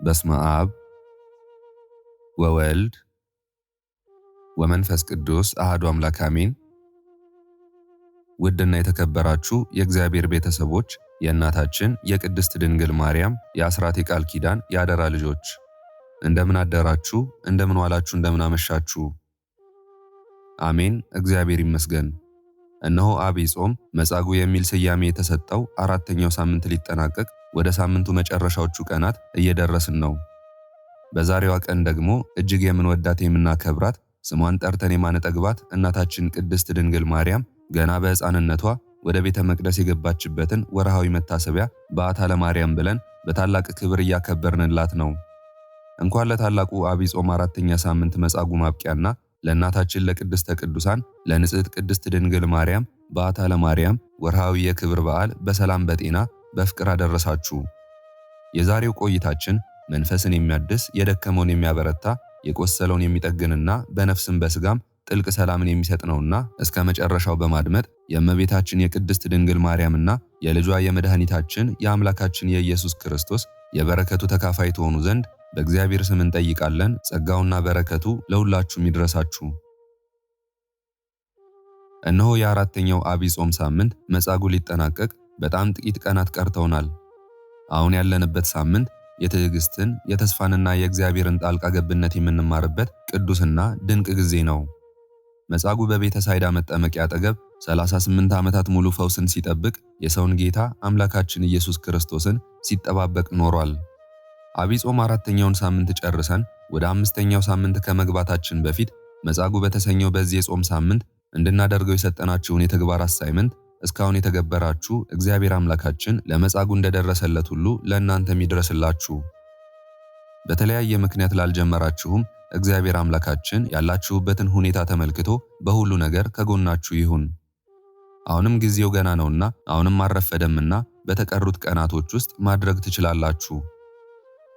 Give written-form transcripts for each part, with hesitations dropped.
በስመ አብ ወወልድ ወመንፈስ ቅዱስ አሐዱ አምላክ አሜን። ውድና የተከበራችሁ የእግዚአብሔር ቤተሰቦች የእናታችን የቅድስት ድንግል ማርያም የአስራት የቃል ኪዳን የአደራ ልጆች እንደምን አደራችሁ፣ እንደምን ዋላችሁ፣ እንደምን አመሻችሁ። አሜን። እግዚአብሔር ይመስገን። እነሆ ዐቢይ ጾም መጻጉዕ የሚል ስያሜ የተሰጠው አራተኛው ሳምንት ሊጠናቀቅ ወደ ሳምንቱ መጨረሻዎቹ ቀናት እየደረስን ነው። በዛሬዋ ቀን ደግሞ እጅግ የምንወዳት የምናከብራት ስሟን ጠርተን የማንጠግባት እናታችን ቅድስት ድንግል ማርያም ገና በሕፃንነቷ ወደ ቤተ መቅደስ የገባችበትን ወርሃዊ መታሰቢያ በዓታ ለማርያም ብለን በታላቅ ክብር እያከበርንላት ነው። እንኳን ለታላቁ ዐቢይ ጾም አራተኛ ሳምንት መጻጉዕ ማብቂያና ለእናታችን ለቅድስተ ቅዱሳን ለንጽሕት ቅድስት ድንግል ማርያም በዓታ ለማርያም ወርሃዊ የክብር በዓል በሰላም በጤና በፍቅር አደረሳችሁ። የዛሬው ቆይታችን መንፈስን የሚያድስ የደከመውን የሚያበረታ የቆሰለውን የሚጠግንና በነፍስም በስጋም ጥልቅ ሰላምን የሚሰጥ ነውና እስከ መጨረሻው በማድመጥ የእመቤታችን የቅድስት ድንግል ማርያምና የልጇ የመድኃኒታችን የአምላካችን የኢየሱስ ክርስቶስ የበረከቱ ተካፋይ ትሆኑ ዘንድ በእግዚአብሔር ስም እንጠይቃለን። ጸጋውና በረከቱ ለሁላችሁም ይድረሳችሁ። እነሆ የአራተኛው ዐቢይ ጾም ሳምንት መጻጉዕ ሊጠናቀቅ በጣም ጥቂት ቀናት ቀርተውናል። አሁን ያለንበት ሳምንት የትዕግስትን የተስፋንና የእግዚአብሔርን ጣልቃ ገብነት የምንማርበት ቅዱስና ድንቅ ጊዜ ነው። መጻጉዕ በቤተ ሳይዳ መጠመቂያ አጠገብ 38 ዓመታት ሙሉ ፈውስን ሲጠብቅ የሰውን ጌታ አምላካችን ኢየሱስ ክርስቶስን ሲጠባበቅ ኖሯል። ዐቢይ ጾም አራተኛውን ሳምንት ጨርሰን ወደ አምስተኛው ሳምንት ከመግባታችን በፊት መጻጉዕ በተሰኘው በዚህ የጾም ሳምንት እንድናደርገው የሰጠናችሁን የተግባር አሳይመንት እስካሁን የተገበራችሁ እግዚአብሔር አምላካችን ለመጻጉዕ እንደደረሰለት ሁሉ ለእናንተም ይድረስላችሁ። በተለያየ ምክንያት ላልጀመራችሁም እግዚአብሔር አምላካችን ያላችሁበትን ሁኔታ ተመልክቶ በሁሉ ነገር ከጎናችሁ ይሁን። አሁንም ጊዜው ገና ነውና አሁንም አልረፈደምና በተቀሩት ቀናቶች ውስጥ ማድረግ ትችላላችሁ።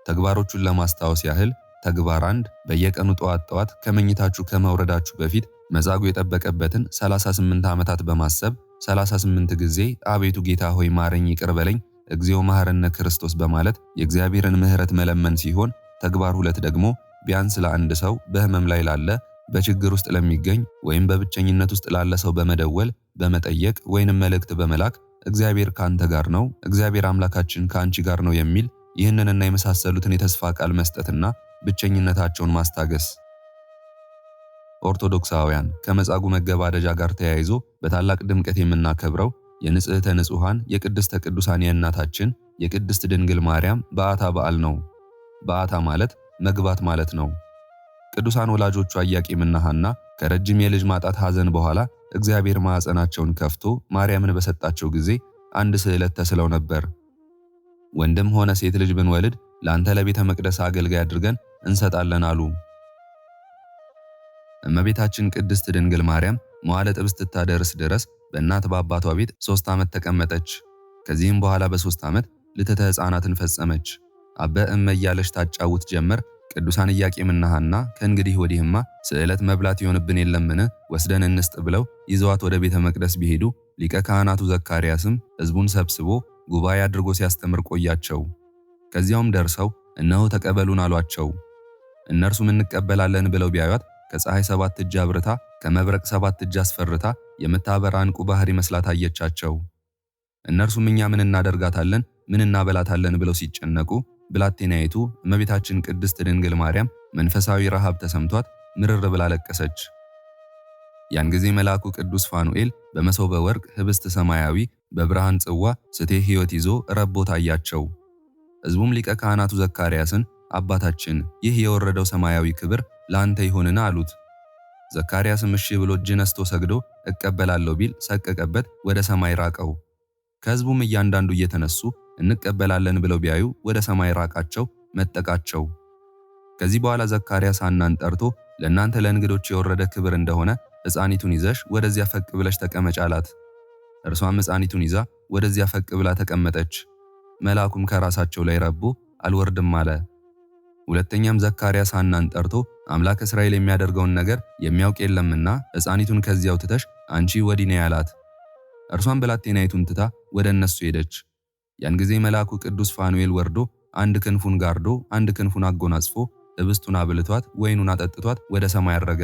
ተግባሮቹን ለማስታወስ ያህል ተግባር 1 በየቀኑ ጠዋት ከመኝታችሁ ከመውረዳችሁ በፊት መጻጉዕ የጠበቀበትን 38 ዓመታት በማሰብ 38 ጊዜ አቤቱ ጌታ ሆይ ማረኝ፣ ይቅር በለኝ፣ እግዚኦ መሐረነ ክርስቶስ በማለት የእግዚአብሔርን ምሕረት መለመን ሲሆን ተግባር 2 ደግሞ ቢያንስ ለአንድ ሰው በሕመም ላይ ላለ፣ በችግር ውስጥ ለሚገኝ ወይም በብቸኝነት ውስጥ ላለ ሰው በመደወል በመጠየቅ ወይንም መልእክት በመላክ እግዚአብሔር ካንተ ጋር ነው፣ እግዚአብሔር አምላካችን ከአንቺ ጋር ነው የሚል ይህንንና የመሳሰሉትን የተስፋ ቃል መስጠትና ብቸኝነታቸውን ማስታገስ። ኦርቶዶክሳውያን ከመጻጉዕ መገባደጃ ጋር ተያይዞ በታላቅ ድምቀት የምናከብረው የንጽሕተ ንጹሐን የቅድስተ ቅዱሳን የእናታችን የቅድስት ድንግል ማርያም በዓታ በዓል ነው። በዓታ ማለት መግባት ማለት ነው። ቅዱሳን ወላጆቿ ኢያቄምና ሐና ከረጅም የልጅ ማጣት ሐዘን በኋላ እግዚአብሔር ማኅፀናቸውን ከፍቶ ማርያምን በሰጣቸው ጊዜ አንድ ስዕለት ተስለው ነበር። ወንድም ሆነ ሴት ልጅ ብንወልድ ለአንተ ለቤተ መቅደስ አገልጋይ አድርገን እንሰጣለን አሉ። እመቤታችን ቅድስት ድንግል ማርያም መዋዕለ ጥብ እስክታደርስ ድረስ በእናት በአባቷ ቤት 3 ዓመት ተቀመጠች። ከዚህም በኋላ በ3 ዓመት ልተተ ሕፃናትን ፈጸመች። አበ እመ እያለች ታጫውት ጀመር። ቅዱሳን ኢያቄምና ሐና ከእንግዲህ ወዲህማ ስዕለት መብላት ይሆንብን የለምን ወስደን እንስጥ ብለው ይዘዋት ወደ ቤተ መቅደስ ቢሄዱ ሊቀ ካህናቱ ዘካርያስም ሕዝቡን ሰብስቦ ጉባኤ አድርጎ ሲያስተምር ቆያቸው። ከዚያውም ደርሰው እነሆ ተቀበሉን አሏቸው። እነርሱም እንቀበላለን ብለው ቢያዩት ከፀሐይ 7 እጅ አብርታ ከመብረቅ 7 እጅ አስፈርታ የምታበራ ዕንቁ ባህር ይመስላት አየቻቸው። እነርሱም እኛ ምን እናደርጋታለን ምን እናበላታለን ብለው ሲጨነቁ ብላቴናይቱ እመቤታችን ቅድስት ድንግል ማርያም መንፈሳዊ ረሃብ ተሰምቷት ምርር ብላ ለቀሰች። ያን ጊዜ መልአኩ ቅዱስ ፋኑኤል በመሶበ ወርቅ ህብስት ሰማያዊ በብርሃን ጽዋ ስቴ ሕይወት ይዞ ረቦ ታያቸው። ሕዝቡም ሊቀ ካህናቱ ዘካርያስን አባታችን ይህ የወረደው ሰማያዊ ክብር ለአንተ ይሁንና አሉት። ዘካርያስም እሺ ብሎ እጅ ነስቶ ሰግዶ እቀበላለሁ ቢል ሰቀቀበት፣ ወደ ሰማይ ራቀው። ከሕዝቡም እያንዳንዱ እየተነሱ እንቀበላለን ብለው ቢያዩ ወደ ሰማይ ራቃቸው፣ መጠቃቸው። ከዚህ በኋላ ዘካርያስ ሐናን ጠርቶ ለእናንተ ለእንግዶች የወረደ ክብር እንደሆነ ሕፃኒቱን ይዘሽ ወደዚያ ፈቅ ብለሽ ተቀመጭ አላት። እርሷም ሕፃኒቱን ይዛ ወደዚያ ፈቅ ብላ ተቀመጠች። መልአኩም ከራሳቸው ላይ ረቦ አልወርድም አለ። ሁለተኛም ዘካርያስ ሐናን ጠርቶ አምላክ እስራኤል የሚያደርገውን ነገር የሚያውቅ የለምና ሕፃኒቱን ከዚያው ትተሽ አንቺ ወዲህ ነይ አላት። እርሷም ብላቴናይቱን ትታ ወደ እነሱ ሄደች። ያን ጊዜ መልአኩ ቅዱስ ፋኑኤል ወርዶ አንድ ክንፉን ጋርዶ አንድ ክንፉን አጎናጽፎ ህብስቱን አብልቷት ወይኑን አጠጥቷት ወደ ሰማይ አረገ።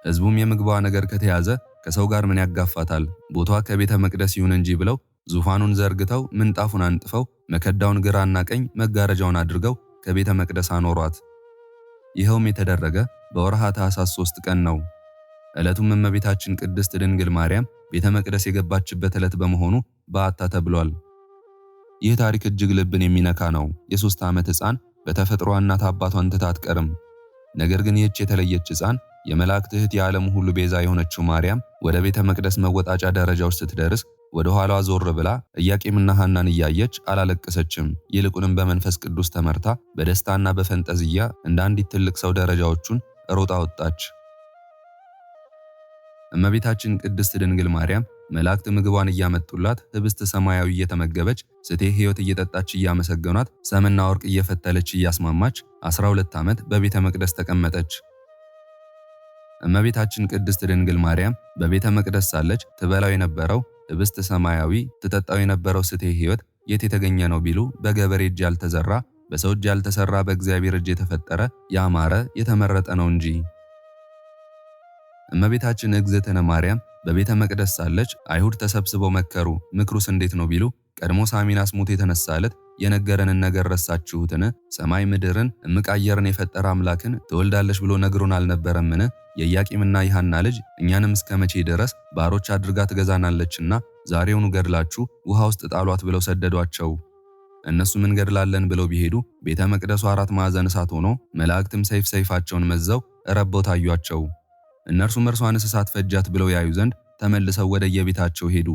ሕዝቡም የምግቧ ነገር ከተያዘ ከሰው ጋር ምን ያጋፋታል? ቦታዋ ከቤተ መቅደስ ይሁን እንጂ ብለው ዙፋኑን ዘርግተው ምንጣፉን አንጥፈው መከዳውን ግራና ቀኝ መጋረጃውን አድርገው ከቤተ መቅደስ አኖሯት። ይኸውም የተደረገ በወርሃ ታኅሳስ 3 ቀን ነው። ዕለቱም እመቤታችን ቅድስት ድንግል ማርያም ቤተ መቅደስ የገባችበት ዕለት በመሆኑ በዓታ ተብሏል። ይህ ታሪክ እጅግ ልብን የሚነካ ነው። የ3 ዓመት ሕፃን በተፈጥሮ እናት አባቷን ትታ አትቀርም። ነገር ግን ይህች የተለየች ሕፃን የመላእክት እህት የዓለሙ ሁሉ ቤዛ የሆነችው ማርያም ወደ ቤተ መቅደስ መወጣጫ ደረጃዎች ስትደርስ ወደ ኋላዋ ዞር ብላ ኢያቄምና ሐናን እያየች አላለቀሰችም። ይልቁንም በመንፈስ ቅዱስ ተመርታ በደስታና በፈንጠዝያ እንደ አንዲት ትልቅ ሰው ደረጃዎቹን ሮጣ ወጣች። እመቤታችን ቅድስት ድንግል ማርያም መላእክት ምግቧን እያመጡላት ህብስት ሰማያዊ እየተመገበች ስቴ ሕይወት እየጠጣች እያመሰገኗት ሰምና ወርቅ እየፈተለች እያስማማች 12 ዓመት በቤተ መቅደስ ተቀመጠች። እመቤታችን ቅድስት ድንግል ማርያም በቤተ መቅደስ ሳለች ትበላው የነበረው ህብስት ሰማያዊ፣ ትጠጣው የነበረው ስቴ ሕይወት የት የተገኘ ነው ቢሉ በገበሬ እጅ ያልተዘራ በሰው እጅ ያልተሰራ በእግዚአብሔር እጅ የተፈጠረ ያማረ የተመረጠ ነው እንጂ። እመቤታችን እግዝእትነ ማርያም በቤተ መቅደስ ሳለች አይሁድ ተሰብስበው መከሩ። ምክሩስ እንዴት ነው ቢሉ ቀድሞ ሳሚናስ ሙት የተነሳለት የነገረንን ነገር ረሳችሁትን? ሰማይ ምድርን እምቅ አየርን የፈጠረ አምላክን ትወልዳለች ብሎ ነግሮን አልነበረምን? የኢያቄምና የሐና ልጅ እኛንም እስከ መቼ ድረስ ባሮች አድርጋ ትገዛናለችና ዛሬውኑ ገድላችሁ ውሃ ውስጥ ጣሏት ብለው ሰደዷቸው። እነሱም እንገድላለን ብለው ቢሄዱ ቤተ መቅደሱ 4 ማዕዘን እሳት ሆኖ መላእክትም ሰይፋቸውን መዘው ረበው ታዩአቸው። እነርሱም እርሷንስ እሳት ፈጃት ብለው ያዩ ዘንድ ተመልሰው ወደ የቤታቸው ሄዱ።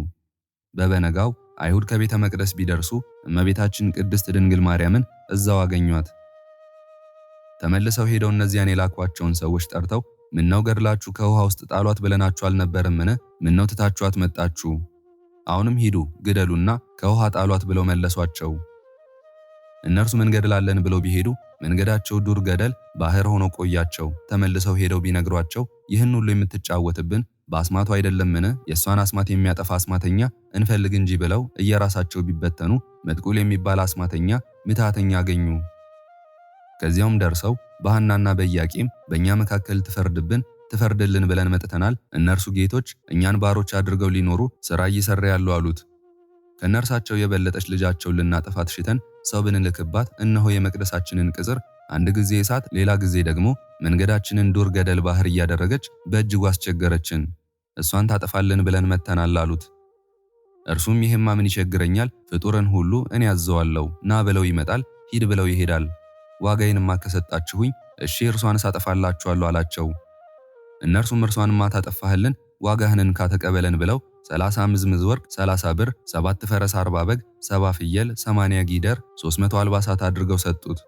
በበነጋው አይሁድ ከቤተ መቅደስ ቢደርሱ እመቤታችን ቅድስት ድንግል ማርያምን እዛው አገኟት። ተመልሰው ሄደው እነዚያን የላኳቸውን ሰዎች ጠርተው ምነው ገድላችሁ ከውሃ ውስጥ ጣሏት ብለናችሁ አልነበረምን? ምነው ትታችኋት መጣችሁ? አሁንም ሂዱ ግደሉና ከውሃ ጣሏት ብለው መለሷቸው። እነርሱም እንገድላለን ብለው ቢሄዱ መንገዳቸው ዱር ገደል ባህር ሆኖ ቆያቸው። ተመልሰው ሄደው ቢነግሯቸው ይህን ሁሉ የምትጫወትብን በአስማቱ አይደለምን? የእሷን አስማት የሚያጠፋ አስማተኛ እንፈልግ እንጂ ብለው እየራሳቸው ቢበተኑ መጥቁል የሚባል አስማተኛ ምትሃተኛ አገኙ። ከዚያውም ደርሰው በሐናና በኢያቄም በእኛ መካከል ትፈርድልን ብለን መጥተናል። እነርሱ ጌቶች እኛን ባሮች አድርገው ሊኖሩ ሥራ እየሰራ ያሉ አሉት። ከነርሳቸው የበለጠች ልጃቸውን ልናጠፋት ሽተን ሰው ብንልክባት እነሆ የመቅደሳችንን ቅጽር አንድ ጊዜ እሳት ሌላ ጊዜ ደግሞ መንገዳችንን ዱር ገደል ባህር እያደረገች በእጅጉ አስቸገረችን። እሷን ታጠፋልን ብለን መጥተናል አሉት። እርሱም ይህማ ምን ይቸግረኛል? ፍጡርን ሁሉ እኔ አዘዋለሁ። ና ብለው ይመጣል፣ ሂድ ብለው ይሄዳል። ዋጋዬንማ ከሰጣችሁኝ እሺ እርሷን አጠፋላችኋለሁ አላቸው። እነርሱም እርሷንማ ታጠፋህልን ዋጋህንን ካተቀበለን ብለው 30 ምዝምዝ ወርቅ 30 ብር 7 ፈረስ 40 በግ 70 ፍየል 80 ጊደር 300 አልባሳት አድርገው ሰጡት።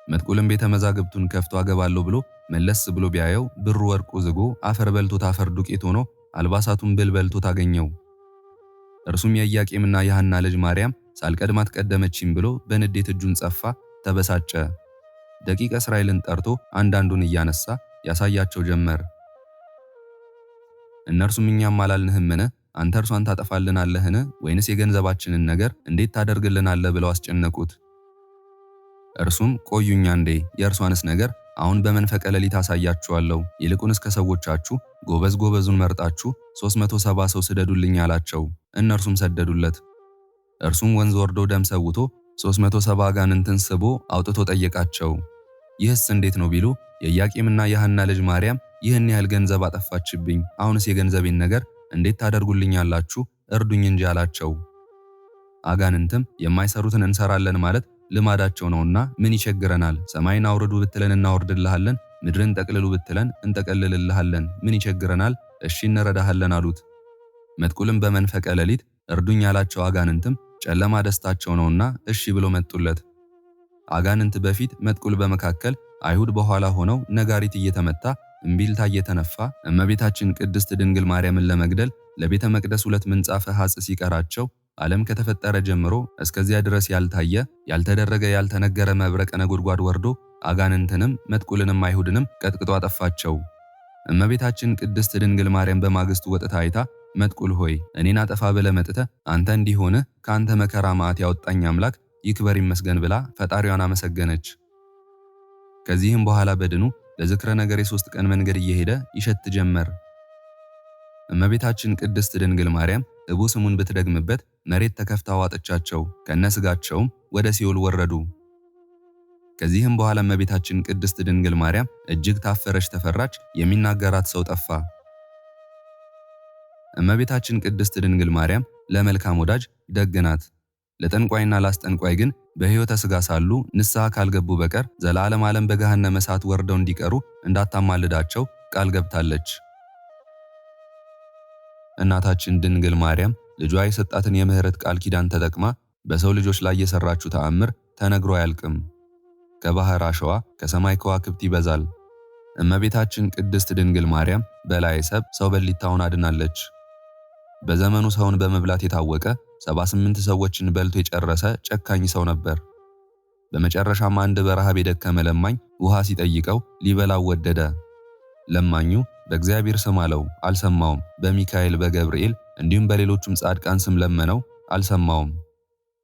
መጥቁልም ቤተ መዛግብቱን ከፍቶ አገባለሁ ብሎ መለስ ብሎ ቢያየው ብሩ ወርቁ ዝጎ አፈር በልቶት አፈር ዱቄት ሆኖ አልባሳቱን ብል በልቶት አገኘው። እርሱም የኢያቄምና የሐና ልጅ ማርያም ሳልቀድማት ቀደመችኝ ብሎ በንዴት እጁን ጸፋ፣ ተበሳጨ። ደቂቀ እስራኤልን ጠርቶ አንዳንዱን እያነሳ ያሳያቸው ጀመር። እነርሱም እኛም አላልንህምን? አንተ እርሷን ታጠፋልናለህን? ወይንስ የገንዘባችንን ነገር እንዴት ታደርግልናለህ? ብለው አስጨነቁት። እርሱም ቆዩኛ እንዴ የእርሷንስ ነገር አሁን በመንፈቀ ሌሊት አሳያችኋለሁ። ይልቁንስ ከሰዎቻችሁ ጎበዙን መርጣችሁ 370 ሰው ስደዱልኝ አላቸው። እነርሱም ሰደዱለት። እርሱም ወንዝ ወርዶ ደም ሰውቶ 370 አጋንንትን ስቦ አውጥቶ ጠየቃቸው። ይህስ እንዴት ነው ቢሉ የኢያቄምና የሐና ልጅ ማርያም ይህን ያህል ገንዘብ አጠፋችብኝ፣ አሁንስ የገንዘቤን ነገር እንዴት ታደርጉልኛላችሁ? እርዱኝ እንጂ አላቸው። አጋንንትም የማይሰሩትን እንሰራለን ማለት ልማዳቸው ነውና ምን ይቸግረናል? ሰማይን አውርዱ ብትለን እናወርድልሃለን፣ ምድርን ጠቅልሉ ብትለን እንጠቀልልልሃለን፣ ምን ይቸግረናል? እሺ እንረዳሃለን አሉት። መጥቁልም በመንፈቀ ሌሊት እርዱኝ ያላቸው አጋንንትም ጨለማ ደስታቸው ነውና እሺ ብሎ መጡለት። አጋንንት በፊት መጥቁል በመካከል አይሁድ በኋላ ሆነው ነጋሪት እየተመታ እምቢልታ እየተነፋ እመቤታችን ቅድስት ድንግል ማርያምን ለመግደል ለቤተ መቅደስ 2 ምንጻፈ ሐጽ ሲቀራቸው ዓለም ከተፈጠረ ጀምሮ እስከዚያ ድረስ ያልታየ ያልተደረገ ያልተነገረ መብረቀ ነጎድጓድ ወርዶ አጋንንትንም መጥቁልንም አይሁድንም ቀጥቅጦ አጠፋቸው። እመቤታችን ቅድስት ድንግል ማርያም በማግስቱ ወጥታ አይታ መጥቁል ሆይ እኔን አጠፋ ብለህ መጥተህ አንተ እንዲሆንህ ከአንተ መከራ መዓት ያወጣኝ አምላክ ይክበር ይመስገን ብላ ፈጣሪዋን አመሰገነች። ከዚህም በኋላ በድኑ ለዝክረ ነገር የ3 ቀን መንገድ እየሄደ ይሸት ጀመር። እመቤታችን ቅድስት ድንግል ማርያም እቡ ስሙን ብትደግምበት መሬት ተከፍታ ዋጠቻቸው፣ ከነስጋቸውም ወደ ሲኦል ወረዱ። ከዚህም በኋላ እመቤታችን ቅድስት ድንግል ማርያም እጅግ ታፈረች፣ ተፈራች፣ የሚናገራት ሰው ጠፋ። እመቤታችን ቅድስት ድንግል ማርያም ለመልካም ወዳጅ ደግ ናት። ለጠንቋይና ላስጠንቋይ ግን በሕይወተ ሥጋ ሳሉ ንስሐ ካልገቡ በቀር ዘላለም ዓለም በገሃነመ እሳት ወርደው እንዲቀሩ እንዳታማልዳቸው ቃል ገብታለች። እናታችን ድንግል ማርያም ልጇ የሰጣትን የምህረት ቃል ኪዳን ተጠቅማ በሰው ልጆች ላይ የሰራችው ተአምር ተነግሮ አያልቅም። ከባህር አሸዋ ከሰማይ ከዋክብት ይበዛል። እመቤታችን ቅድስት ድንግል ማርያም በላይ ሰው በሊታውን አድናለች። በዘመኑ ሰውን በመብላት የታወቀ 78 ሰዎችን በልቶ የጨረሰ ጨካኝ ሰው ነበር። በመጨረሻም አንድ በረሃብ የደከመ ለማኝ ውሃ ሲጠይቀው ሊበላው ወደደ። ለማኙ በእግዚአብሔር ስም አለው፣ አልሰማውም። በሚካኤል በገብርኤል እንዲሁም በሌሎችም ጻድቃን ስም ለመነው፣ አልሰማውም።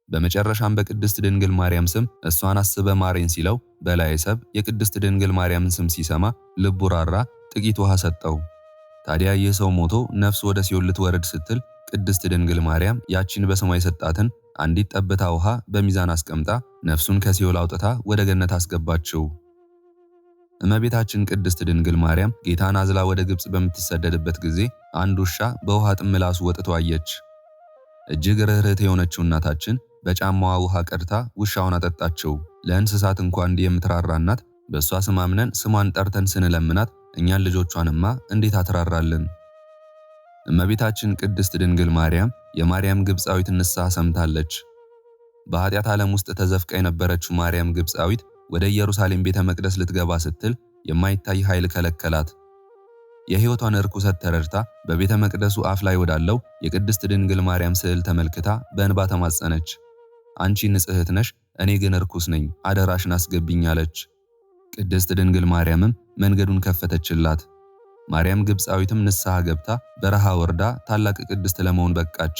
በመጨረሻም በቅድስት ድንግል ማርያም ስም እሷን አስበ ማረኝ ሲለው በላይ የቅድስት ድንግል ማርያምን ስም ሲሰማ ልቡ ራራ፣ ጥቂት ውሃ ሰጠው። ታዲያ ይህ ሰው ሞቶ ነፍስ ወደ ሲኦል ልትወርድ ስትል ቅድስት ድንግል ማርያም ያቺን በስሟ የሰጣትን አንዲት ጠብታ ውሃ በሚዛን አስቀምጣ ነፍሱን ከሲኦል አውጥታ ወደ ገነት አስገባችው። እመቤታችን ቅድስት ድንግል ማርያም ጌታን አዝላ ወደ ግብጽ በምትሰደድበት ጊዜ አንድ ውሻ በውሃ ጥም ምላሱ ወጥቶ አየች። እጅግ ርኅርኅት የሆነችው እናታችን በጫማዋ ውሃ ቀድታ ውሻውን አጠጣችው። ለእንስሳት እንኳን እንዲህ የምትራራ እናት በእሷ ስም አምነን ስሟን ጠርተን ስንለምናት እኛን ልጆቿንማ እንዴት አትራራልን? እመቤታችን ቅድስት ድንግል ማርያም የማርያም ግብፃዊት ንስሐ ሰምታለች። በኃጢአት ዓለም ውስጥ ተዘፍቃ የነበረችው ማርያም ግብፃዊት ወደ ኢየሩሳሌም ቤተ መቅደስ ልትገባ ስትል የማይታይ ኃይል ከለከላት። የሕይወቷን ርኩሰት ተረድታ በቤተ መቅደሱ አፍ ላይ ወዳለው የቅድስት ድንግል ማርያም ስዕል ተመልክታ በእንባ ተማጸነች። አንቺ ንጽሕት ነሽ፣ እኔ ግን ርኩስ ነኝ፣ አደራሽን አስገብኝ አለች። ቅድስት ድንግል ማርያምም መንገዱን ከፈተችላት። ማርያም ግብፃዊትም ንስሐ ገብታ በረሃ ወርዳ ታላቅ ቅድስት ለመሆን በቃች።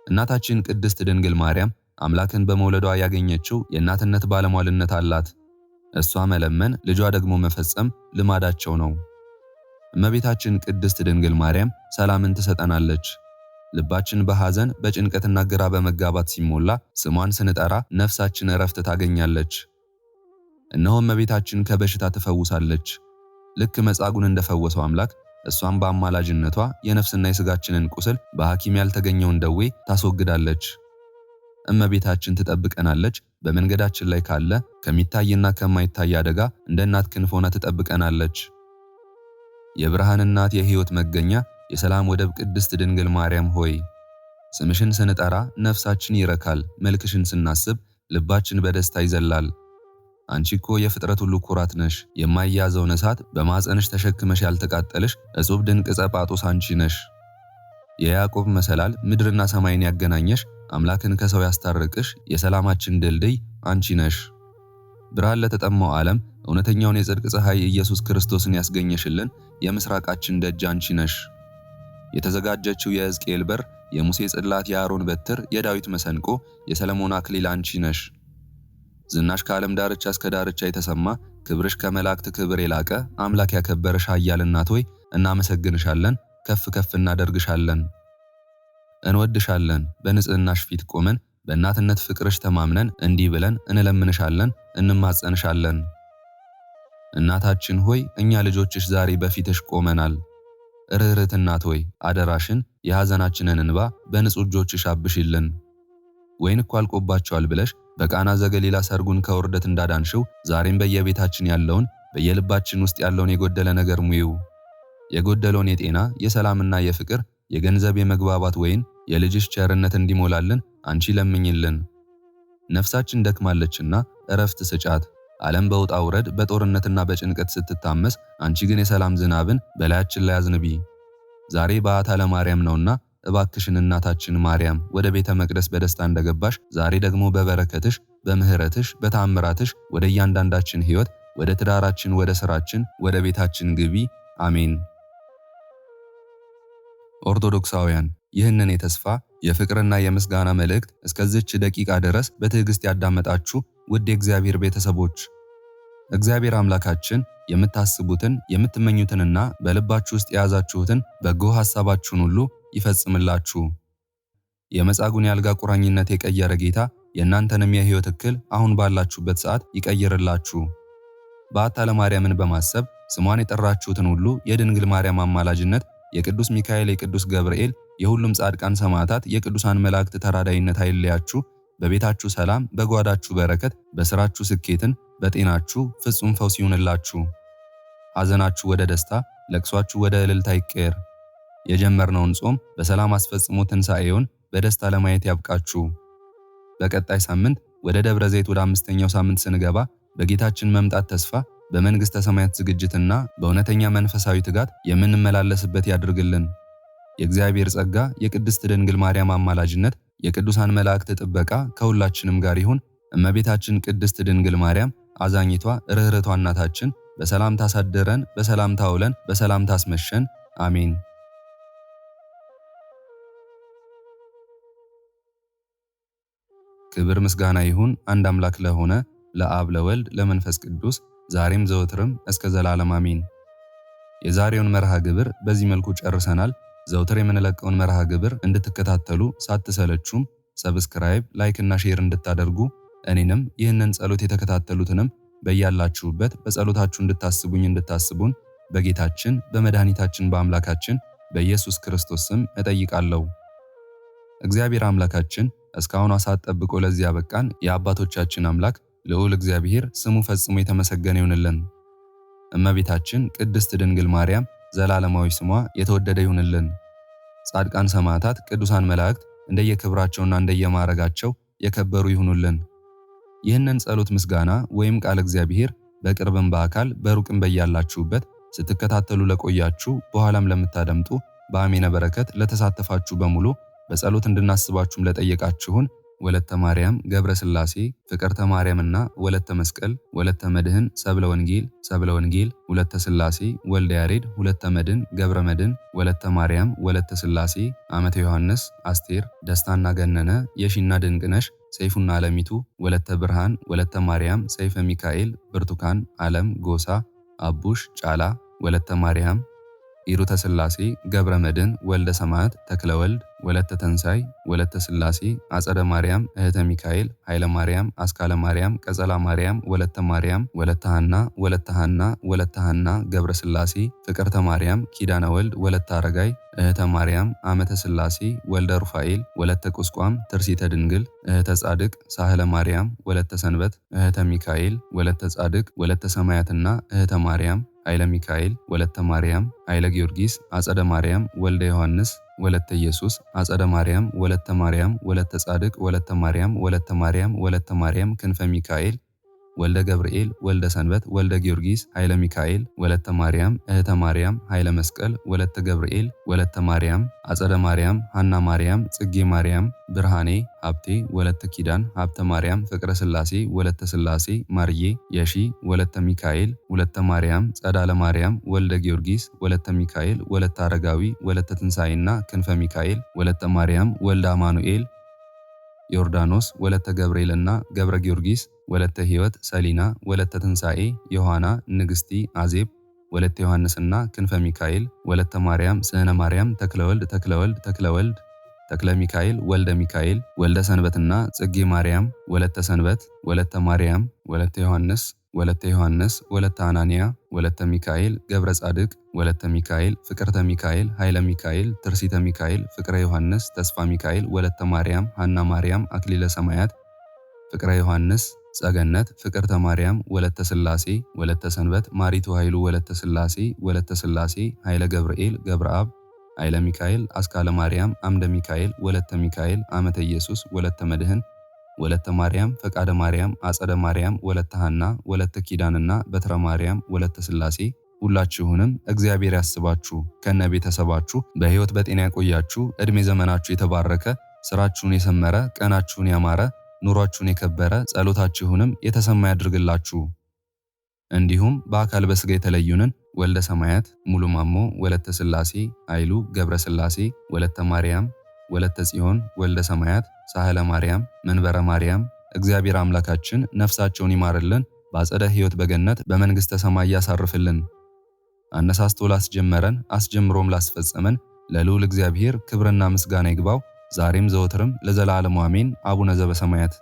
እናታችን ቅድስት ድንግል ማርያም አምላክን በመውለዷ ያገኘችው የእናትነት ባለሟልነት አላት። እሷ መለመን፣ ልጇ ደግሞ መፈጸም ልማዳቸው ነው። እመቤታችን ቅድስት ድንግል ማርያም ሰላምን ትሰጠናለች። ልባችን በሐዘን በጭንቀትና ግራ በመጋባት ሲሞላ ስሟን ስንጠራ ነፍሳችን እረፍት ታገኛለች። እነሆ እመቤታችን ከበሽታ ትፈውሳለች። ልክ መጻጉዕን እንደፈወሰው አምላክ እሷም በአማላጅነቷ የነፍስና የሥጋችንን ቁስል በሐኪም ያልተገኘውን ደዌ ታስወግዳለች። እመቤታችን ትጠብቀናለች። በመንገዳችን ላይ ካለ ከሚታይና ከማይታይ አደጋ እንደ እናት ክንፍ ሆና ትጠብቀናለች። የብርሃን እናት፣ የሕይወት መገኛ፣ የሰላም ወደብ ቅድስት ድንግል ማርያም ሆይ ስምሽን ስንጠራ ነፍሳችን ይረካል። መልክሽን ስናስብ ልባችን በደስታ ይዘላል። አንቺ እኮ የፍጥረት ሁሉ ኩራት ነሽ። የማይያዘውን እሳት በማፀንሽ ተሸክመሽ ያልተቃጠልሽ እጹብ ድንቅ ጸጳጦስ አንቺ ነሽ። የያዕቆብ መሰላል ምድርና ሰማይን ያገናኘሽ፣ አምላክን ከሰው ያስታረቅሽ የሰላማችን ድልድይ አንቺ ነሽ። ብርሃን ለተጠማው ዓለም እውነተኛውን የጽድቅ ፀሐይ ኢየሱስ ክርስቶስን ያስገኘሽልን የምስራቃችን ደጅ አንቺ ነሽ። የተዘጋጀችው የሕዝቅኤል በር፣ የሙሴ ጽላት፣ የአሮን በትር፣ የዳዊት መሰንቆ፣ የሰለሞን አክሊል አንቺ ነሽ። ዝናሽ ከዓለም ዳርቻ እስከ ዳርቻ የተሰማ፣ ክብርሽ ከመላእክት ክብር የላቀ፣ አምላክ ያከበረሽ ኃያል እናት ሆይ እናመሰግንሻለን፣ ከፍ ከፍ እናደርግሻለን፣ እንወድሻለን። በንጽህናሽ ፊት ቆመን በእናትነት ፍቅርሽ ተማምነን እንዲህ ብለን እንለምንሻለን፣ እንማጸንሻለን። እናታችን ሆይ እኛ ልጆችሽ ዛሬ በፊትሽ ቆመናል። ርኅርኅት እናት ሆይ አደራሽን የሐዘናችንን እንባ በንጹህ እጆችሽ አብሺልን። ወይን እኮ አልቆባቸዋል ብለሽ በቃና ዘገሊላ ሰርጉን ከውርደት እንዳዳንሽው ዛሬም በየቤታችን ያለውን በየልባችን ውስጥ ያለውን የጎደለ ነገር ሙይው። የጎደለውን የጤና የሰላምና የፍቅር የገንዘብ የመግባባት ወይን የልጅሽ ቸርነት እንዲሞላልን አንቺ ለምኝልን። ነፍሳችን ደክማለችና እረፍት ስጫት። ዓለም በውጣ ውረድ በጦርነትና በጭንቀት ስትታመስ አንቺ ግን የሰላም ዝናብን በላያችን ላይ አዝንቢ። ዛሬ በዓታ ለማርያም ነውና እባክሽን እናታችን ማርያም ወደ ቤተ መቅደስ በደስታ እንደገባሽ ዛሬ ደግሞ በበረከትሽ በምህረትሽ በተአምራትሽ ወደ እያንዳንዳችን ሕይወት ወደ ትዳራችን ወደ ሥራችን ወደ ቤታችን ግቢ። አሜን። ኦርቶዶክሳውያን ይህንን የተስፋ የፍቅርና የምስጋና መልእክት እስከዚች ደቂቃ ድረስ በትዕግስት ያዳመጣችሁ ውድ የእግዚአብሔር ቤተሰቦች እግዚአብሔር አምላካችን የምታስቡትን የምትመኙትንና በልባችሁ ውስጥ የያዛችሁትን በጎ ሐሳባችሁን ሁሉ ይፈጽምላችሁ። የመጻጉዕን የአልጋ ቁራኝነት የቀየረ ጌታ የእናንተንም የሕይወት እክል አሁን ባላችሁበት ሰዓት ይቀይርላችሁ። በዓታ ለማርያምን በማሰብ ስሟን የጠራችሁትን ሁሉ የድንግል ማርያም አማላጅነት፣ የቅዱስ ሚካኤል፣ የቅዱስ ገብርኤል፣ የሁሉም ጻድቃን ሰማዕታት፣ የቅዱሳን መላእክት ተራዳይነት አይለያችሁ። በቤታችሁ ሰላም፣ በጓዳችሁ በረከት፣ በስራችሁ ስኬትን፣ በጤናችሁ ፍጹም ፈውስ ይሁንላችሁ። ሐዘናችሁ ወደ ደስታ፣ ለቅሷችሁ ወደ እልልታ ይቀየር። የጀመርነውን ጾም በሰላም አስፈጽሞ ትንሣኤውን በደስታ ለማየት ያብቃችሁ። በቀጣይ ሳምንት ወደ ደብረ ዘይት ወደ 5ኛው ሳምንት ስንገባ በጌታችን መምጣት ተስፋ በመንግሥተ ሰማያት ዝግጅትና በእውነተኛ መንፈሳዊ ትጋት የምንመላለስበት ያድርግልን። የእግዚአብሔር ጸጋ፣ የቅድስት ድንግል ማርያም አማላጅነት፣ የቅዱሳን መላእክት ጥበቃ ከሁላችንም ጋር ይሁን። እመቤታችን ቅድስት ድንግል ማርያም አዛኝቷ ርኅርኅቷ እናታችን በሰላም ታሳድረን፣ በሰላም ታውለን፣ በሰላም ታስመሸን። አሜን። ክብር ምስጋና ይሁን አንድ አምላክ ለሆነ ለአብ ለወልድ ለመንፈስ ቅዱስ ዛሬም ዘወትርም እስከ ዘላለም አሜን። የዛሬውን መርሃ ግብር በዚህ መልኩ ጨርሰናል። ዘውትር የምንለቀውን መርሃ ግብር እንድትከታተሉ ሳትሰለቹም ሰብስክራይብ፣ ላይክ እና ሼር እንድታደርጉ እኔንም ይህንን ጸሎት የተከታተሉትንም በያላችሁበት በጸሎታችሁ እንድታስቡን በጌታችን በመድኃኒታችን በአምላካችን በኢየሱስ ክርስቶስ ስም እጠይቃለሁ። እግዚአብሔር አምላካችን እስካሁን ሰዓት ጠብቆ ለዚህ ያበቃን የአባቶቻችን አምላክ ልዑል እግዚአብሔር ስሙ ፈጽሞ የተመሰገነ ይሁንልን። እመቤታችን ቅድስት ድንግል ማርያም ዘላለማዊ ስሟ የተወደደ ይሁንልን። ጻድቃን ሰማዕታት፣ ቅዱሳን መላእክት እንደየክብራቸውና እንደየማዕረጋቸው የከበሩ ይሁኑልን። ይህንን ጸሎት ምስጋና ወይም ቃል እግዚአብሔር በቅርብም በአካል በሩቅም በያላችሁበት ስትከታተሉ ለቆያችሁ በኋላም ለምታደምጡ በአሜነ በረከት ለተሳተፋችሁ በሙሉ በጸሎት እንድናስባችሁም ለጠየቃችሁን ወለተ ማርያም፣ ገብረ ሥላሴ፣ ፍቅርተ ማርያምና ወለተ መስቀል፣ ወለተ መድህን፣ ሰብለ ወንጌል፣ ወለተ ሥላሴ፣ ወልደ ያሬድ፣ ወለተ መድን፣ ገብረ መድን፣ ወለተ ማርያም፣ ወለተ ሥላሴ፣ አመተ ዮሐንስ፣ አስቴር፣ ደስታና ገነነ፣ የሺና ድንቅነሽ፣ ሰይፉና አለሚቱ፣ ወለተ ብርሃን፣ ወለተ ማርያም፣ ሰይፈ ሚካኤል፣ ብርቱካን፣ ዓለም፣ ጎሳ፣ አቡሽ፣ ጫላ፣ ወለተ ማርያም፣ ኢሩተ ሥላሴ፣ ገብረ መድን፣ ወልደ ሰማዕት፣ ተክለ ወልድ፣ ወለተ ተንሳይ፣ ወለተ ሥላሴ፣ አጸደ ማርያም፣ እህተ ሚካኤል፣ ኃይለ ማርያም፣ አስካለ ማርያም፣ ቀጸላ ማርያም፣ ወለተ ማርያም፣ ወለተ ሐና፣ ወለተ ሐና፣ ገብረ ሥላሴ፣ ፍቅርተ ማርያም፣ ኪዳነ ወልድ፣ ወለተ አረጋይ፣ እህተ ማርያም፣ አመተ ሥላሴ፣ ወልደ ሩፋኤል፣ ወለተ ቁስቋም፣ ትርሲተ ድንግል፣ እህተ ጻድቅ፣ ሳህለ ማርያም፣ ወለተ ሰንበት፣ እህተ ሚካኤል፣ ወለተ ጻድቅ፣ ወለተ ሰማያትና እህተ ማርያም፣ ኃይለ ሚካኤል፣ ወለተ ማርያም፣ ኃይለ ጊዮርጊስ፣ አጸደ ማርያም፣ ወልደ ዮሐንስ፣ ወለተ ኢየሱስ፣ አጸደ ማርያም፣ ወለተ ማርያም፣ ወለተ ጻድቅ፣ ወለተ ማርያም፣ ወለተ ማርያም፣ ክንፈ ሚካኤል፣ ወልደ ገብርኤል፣ ወልደ ሰንበት፣ ወልደ ጊዮርጊስ፣ ኃይለ ሚካኤል፣ ወለተ ማርያም፣ እህተ ማርያም፣ ኃይለ መስቀል፣ ወለተ ገብርኤል፣ ወለተ ማርያም፣ አጸደ ማርያም፣ ሐና ማርያም፣ ጽጌ ማርያም፣ ብርሃኔ፣ ሀብቴ፣ ወለተ ኪዳን፣ ሀብተ ማርያም፣ ፍቅረ ሥላሴ፣ ወለተ ሥላሴ፣ ማርዬ፣ የሺ፣ ወለተ ሚካኤል፣ ወለተ ማርያም፣ ጸዳለ ማርያም፣ ወልደ ጊዮርጊስ፣ ወለተ ሚካኤል፣ ወለተ አረጋዊ፣ ወለተ ትንሣኤና ክንፈ ሚካኤል፣ ወለተ ማርያም፣ ወልደ አማኑኤል፣ ዮርዳኖስ፣ ወለተ ገብርኤልና ገብረ ጊዮርጊስ፣ ወለተ ሕይወት፣ ሰሊና፣ ወለተ ትንሣኤ፣ ዮሐና፣ ንግሥቲ፣ አዜብ፣ ወለተ ዮሐንስና ክንፈ ሚካኤል፣ ወለተ ማርያም፣ ስህነ ማርያም፣ ተክለ ሚካኤል፣ ወልደ ሰንበትና ጽጌ ማርያም፣ ወለተ ሰንበት፣ ወለተ ማርያም፣ ወለተ ዮሐንስ፣ ወለተ አናንያ፣ ወለተ ሚካኤል፣ ገብረ ጻድቅ፣ ወለተ ሚካኤል፣ ፍቅርተ ሚካኤል፣ ኃይለ ሚካኤል፣ ትርሲተ ሚካኤል፣ ፍቅረ ዮሐንስ፣ ተስፋ ሚካኤል፣ ወለተ ማርያም፣ ሐና ማርያም፣ አክሊለ ሰማያት፣ ፍቅረ ዮሐንስ፣ ጸገነት፣ ፍቅርተ ማርያም፣ ወለተ ሥላሴ፣ ወለተ ሰንበት፣ ማሪቱ ኃይሉ፣ ወለተ ሥላሴ፣ ኃይለ ገብርኤል፣ ገብረ አብ፣ ኃይለ ሚካኤል፣ አስካለ ማርያም፣ አምደ ሚካኤል፣ ወለተ ሚካኤል፣ አመተ ኢየሱስ፣ ወለተ መድህን፣ ወለተ ማርያም፣ ፈቃደ ማርያም፣ አጸደ ማርያም፣ ወለተ ሐና፣ ወለተ ኪዳንና በትረ ማርያም፣ ወለተ ሥላሴ ሁላችሁንም እግዚአብሔር ያስባችሁ ከነ ቤተሰባችሁ በሕይወት በጤና ያቆያችሁ። ዕድሜ ዘመናችሁ የተባረከ፣ ስራችሁን የሰመረ፣ ቀናችሁን ያማረ፣ ኑሯችሁን የከበረ፣ ጸሎታችሁንም የተሰማ ያድርግላችሁ። እንዲሁም በአካል በስጋ የተለዩንን ወልደ ሰማያት ሙሉ ማሞ ወለተ ሥላሴ ኃይሉ ገብረ ሥላሴ ወለተ ማርያም ወለተ ጽዮን ወልደ ሰማያት ሳህለ ማርያም መንበረ ማርያም እግዚአብሔር አምላካችን ነፍሳቸውን ይማርልን፣ በአጸደ ሕይወት በገነት በመንግሥተ ሰማይ ያሳርፍልን። አነሳስቶ ላስጀመረን አስጀምሮም ላስፈጸመን ለልዑል እግዚአብሔር ክብርና ምስጋና ይግባው ዛሬም ዘወትርም ለዘላለሙ አሜን። አቡነ ዘበሰማያት